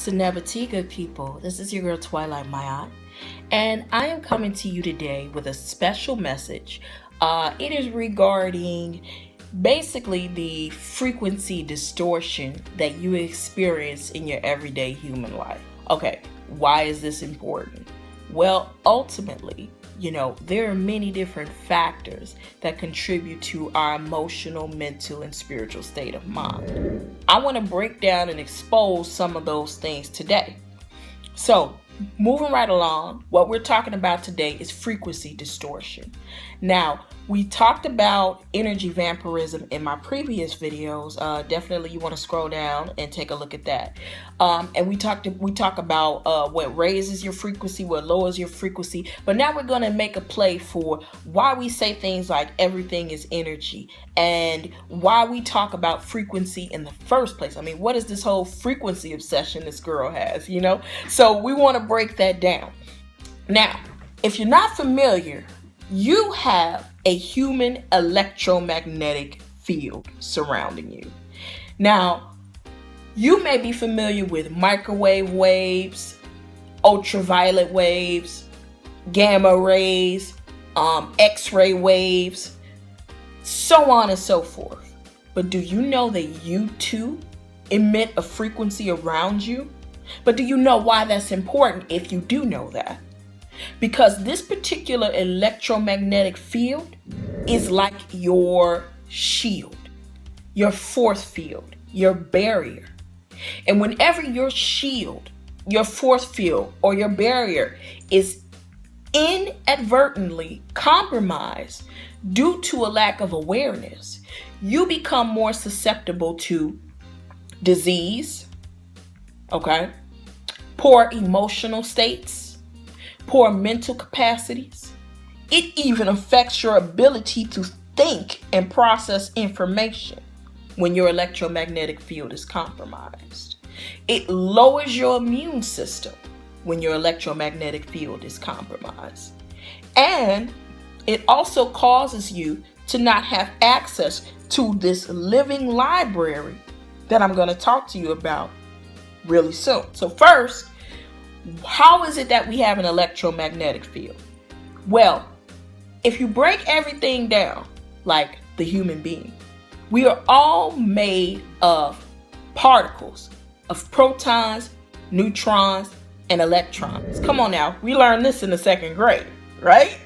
Sunebati, good people. This is your girl Twilight Mayat, and I am coming to you today with a special message. It is regarding basically the frequency distortion that you experience in your everyday human life. Okay, why is this important? Well, ultimately, there are many different factors that contribute to our emotional, mental, and spiritual state of mind. I want to break down and expose some of those things today. So, moving right along, what we're talking about today is frequency distortion. Now, we talked about energy vampirism in my previous videos. Definitely you want to scroll down and take a look at that. And we talk about what raises your frequency, what lowers your frequency. But now we're going to make a play for why we say things like everything is energy and why we talk about frequency in the first place. I mean, what is this whole frequency obsession this girl has, So we want to break that down. Now, if you're not familiar, you have a human electromagnetic field surrounding you. Now, you may be familiar with microwave waves, ultraviolet waves, gamma rays, X-ray waves, so on and so forth. But do you know that you too emit a frequency around you? But do you know why that's important if you do know that? Because this particular electromagnetic field is like your shield, your force field, your barrier. And whenever your shield, your force field, or your barrier is inadvertently compromised due to a lack of awareness, you become more susceptible to disease, poor emotional states, poor mental capacities. It even affects your ability to think and process information when your electromagnetic field is compromised. It lowers your immune system when your electromagnetic field is compromised. And it also causes you to not have access to this living library that I'm going to talk to you about really soon. So first, how is it that we have an electromagnetic field? Well, if you break everything down, like the human being, we are all made of particles, of protons, neutrons, and electrons. Come on now, we learned this in the second grade, right?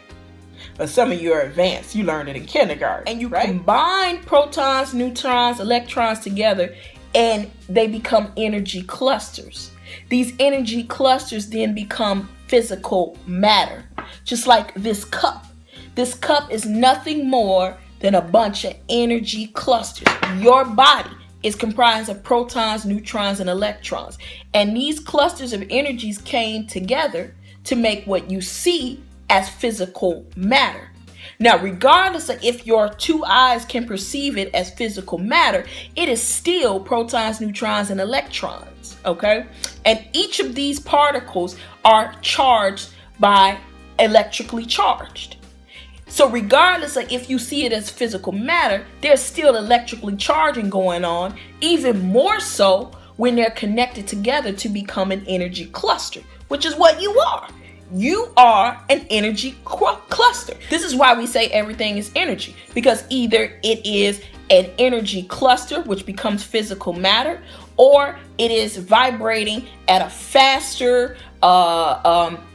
But some of you are advanced, you learned it in kindergarten. And you combine protons, neutrons, electrons together, and they become energy clusters. These energy clusters then become physical matter, just like this cup. This cup is nothing more than a bunch of energy clusters. Your body is comprised of protons, neutrons, and electrons. And these clusters of energies came together to make what you see as physical matter. Now, regardless of if your two eyes can perceive it as physical matter, it is still protons, neutrons, and electrons, And each of these particles are charged by electrically charged. So regardless of if you see it as physical matter, there's still electrically charging going on, even more so when they're connected together to become an energy cluster, which is what you are. You are an energy cluster. This is why we say everything is energy, because either it is an energy cluster, which becomes physical matter, or it is vibrating at a faster,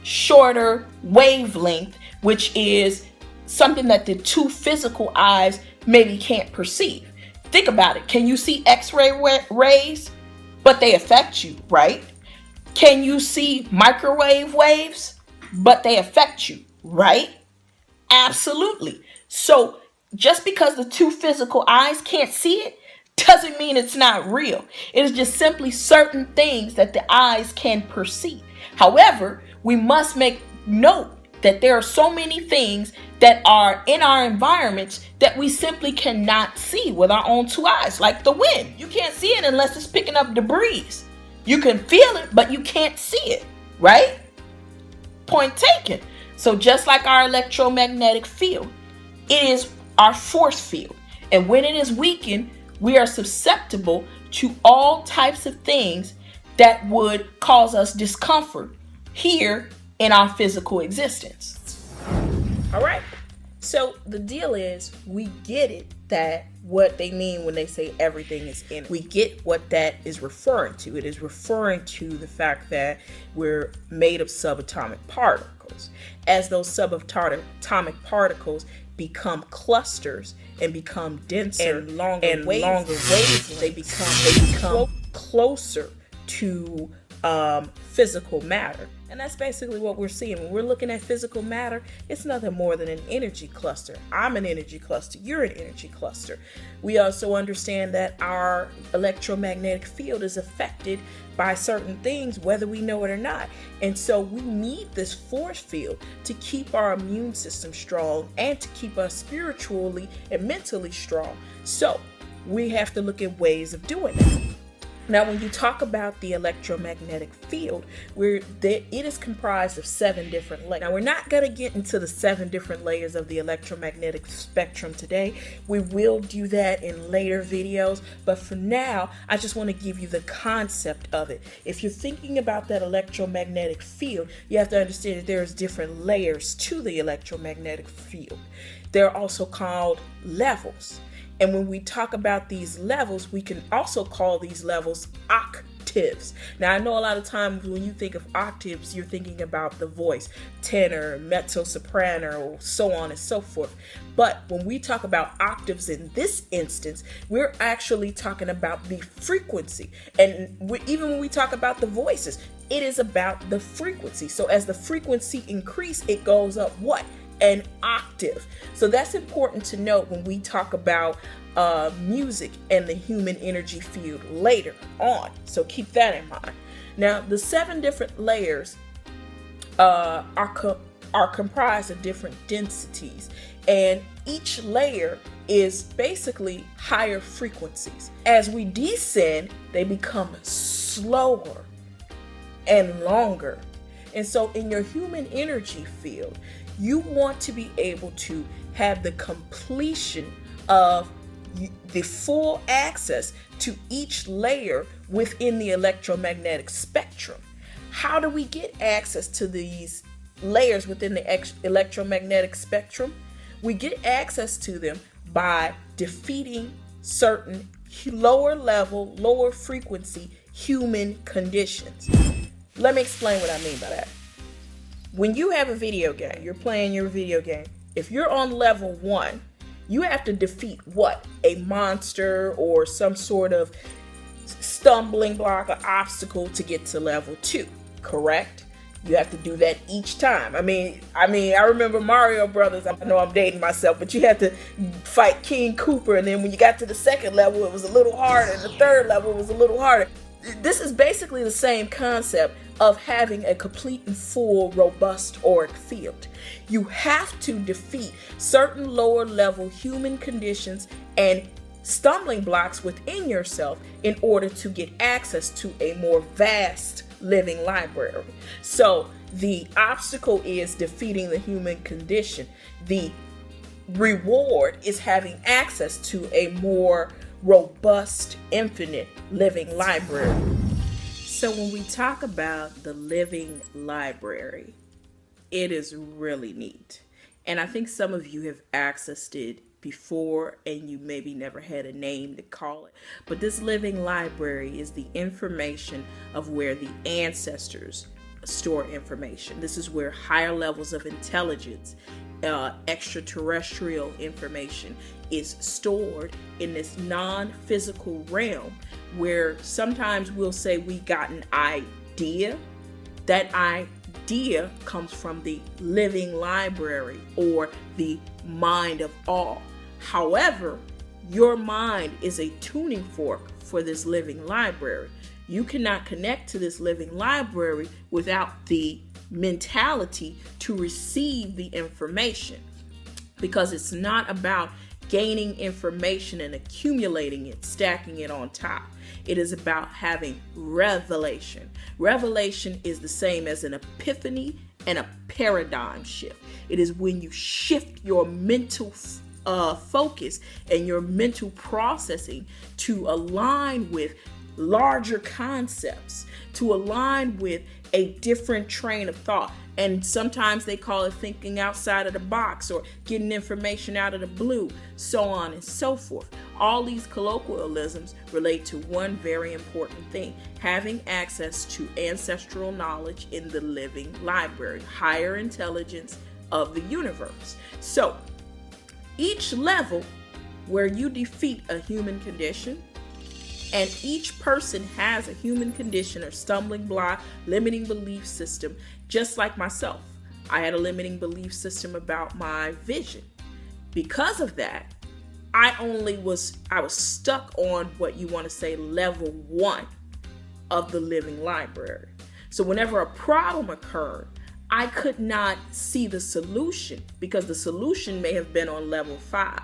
shorter wavelength, which is something that the two physical eyes maybe can't perceive. Think about it. Can you see X-ray rays? But they affect you, right? Can you see microwave waves? But they affect you, right? Absolutely. So just because the two physical eyes can't see it doesn't mean it's not real. It is just simply certain things that the eyes can perceive. However, we must make note that there are so many things that are in our environments that we simply cannot see with our own two eyes, like the wind. You can't see it unless it's picking up debris. You can feel it, but you can't see it, right? Point taken. So just like our electromagnetic field, it is our force field. And when it is weakened, we are susceptible to all types of things that would cause us discomfort here in our physical existence. All right. So the deal is, we get it that what they mean when they say everything is energy. We get what that is referring to. It is referring to the fact that we're made of subatomic particles. As those subatomic particles become clusters and become denser and longer waves, they become closer to physical matter. And that's basically what we're seeing. When we're looking at physical matter, it's nothing more than an energy cluster. I'm an energy cluster. You're an energy cluster. We also understand that our electromagnetic field is affected by certain things, whether we know it or not. And so we need this force field to keep our immune system strong and to keep us spiritually and mentally strong. So we have to look at ways of doing that. Now, when you talk about the electromagnetic field, it is comprised of 7 different layers. Now, we're not going to get into the 7 different layers of the electromagnetic spectrum today. We will do that in later videos, but for now, I just want to give you the concept of it. If you're thinking about that electromagnetic field, you have to understand that there's different layers to the electromagnetic field. They're also called levels. And when we talk about these levels, we can also call these levels octaves. Now, I know a lot of times when you think of octaves, you're thinking about the voice, tenor, mezzo soprano, so on and so forth. But when we talk about octaves in this instance, we're actually talking about the frequency. And even when we talk about the voices, it is about the frequency. So as the frequency increases, it goes up what? An octave. So that's important to note when we talk about music and the human energy field later on. So keep that in mind. Now, the 7 different layers are comprised of different densities, and each layer is basically higher frequencies. As we descend, they become slower and longer. And so in your human energy field, you want to be able to have the completion of the full access to each layer within the electromagnetic spectrum. How do we get access to these layers within the electromagnetic spectrum? We get access to them by defeating certain lower level, lower frequency human conditions. Let me explain what I mean by that. When you have a video game, you're playing your video game. If you're on level 1, you have to defeat what? A monster or some sort of stumbling block or obstacle to get to level 2, correct? You have to do that each time. I mean, I remember Mario Brothers. I know I'm dating myself, but you had to fight King Koopa, and then when you got to the 2nd level, it was a little harder, and the 3rd level was a little harder. This is basically the same concept of having a complete and full, robust auric field. You have to defeat certain lower level human conditions and stumbling blocks within yourself in order to get access to a more vast living library. So the obstacle is defeating the human condition. The reward is having access to a more robust, infinite living library. So when we talk about the living library, it is really neat. And I think some of you have accessed it before and you maybe never had a name to call it. But this living library is the information of where the ancestors store information. This is where higher levels of intelligence, extraterrestrial information is stored in this non-physical realm, where sometimes we'll say we got an idea. That idea comes from the living library or the mind of all. However, your mind is a tuning fork for this living library. You cannot connect to this living library without the mentality to receive the information, because it's not about gaining information and accumulating it, stacking it on top. It is about having revelation. Revelation is the same as an epiphany and a paradigm shift. It is when you shift your mental focus and your mental processing to align with larger concepts, to align with a different train of thought. And sometimes they call it thinking outside of the box or getting information out of the blue, so on and so forth. All these colloquialisms relate to one very important thing: having access to ancestral knowledge in the living library, higher intelligence of the universe. So each level where you defeat a human condition, and each person has a human condition or stumbling block, limiting belief system, just like myself. I had a limiting belief system about my vision. Because of that, I was stuck on what you want to say level 1 of the living library. So whenever a problem occurred, I could not see the solution because the solution may have been on level 5.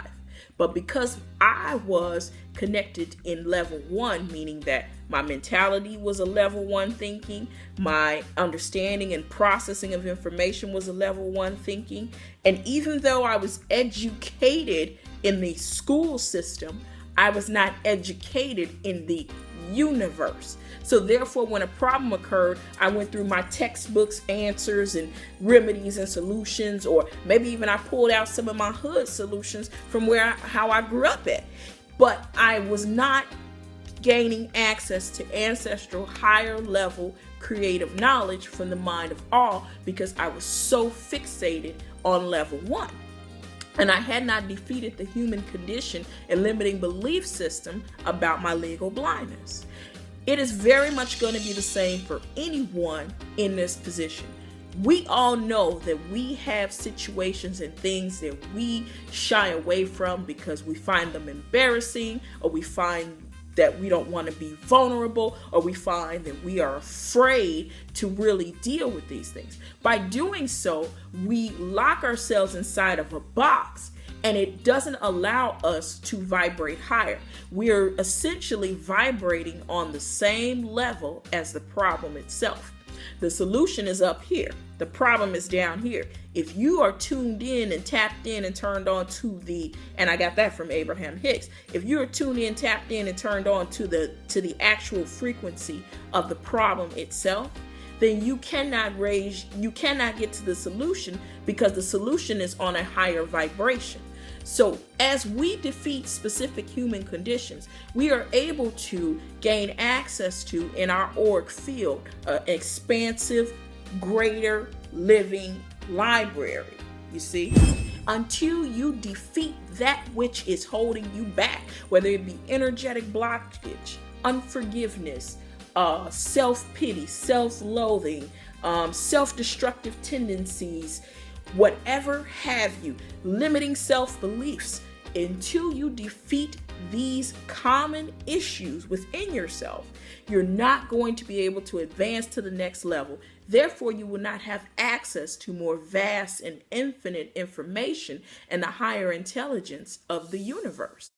But because I was connected in level 1, meaning that my mentality was a level 1 thinking, my understanding and processing of information was a level 1 thinking, and even though I was educated in the school system, I was not educated in the universe. So therefore, when a problem occurred, I went through my textbooks, answers, and remedies and solutions, or maybe even I pulled out some of my hood solutions from how I grew up at. But I was not gaining access to ancestral, higher level creative knowledge from the mind of all because I was so fixated on level 1. And I had not defeated the human condition and limiting belief system about my legal blindness. It is very much going to be the same for anyone in this position. We all know that we have situations and things that we shy away from because we find them embarrassing, or we find that we don't want to be vulnerable, or we find that we are afraid to really deal with these things. By doing so, we lock ourselves inside of a box, and it doesn't allow us to vibrate higher. We are essentially vibrating on the same level as the problem itself. The solution is up here. The problem is down here. If you are tuned in and tapped in and turned on to and I got that from Abraham Hicks. If you are tuned in, tapped in, and turned on to the actual frequency of the problem itself, then you cannot get to the solution because the solution is on a higher vibration. So as we defeat specific human conditions, we are able to gain access to, in our auric field, an expansive, greater living library, you see? Until you defeat that which is holding you back, whether it be energetic blockage, unforgiveness, self-pity, self-loathing, self-destructive tendencies, whatever have you, limiting self-beliefs, until you defeat these common issues within yourself, you're not going to be able to advance to the next level. Therefore, you will not have access to more vast and infinite information and the higher intelligence of the universe.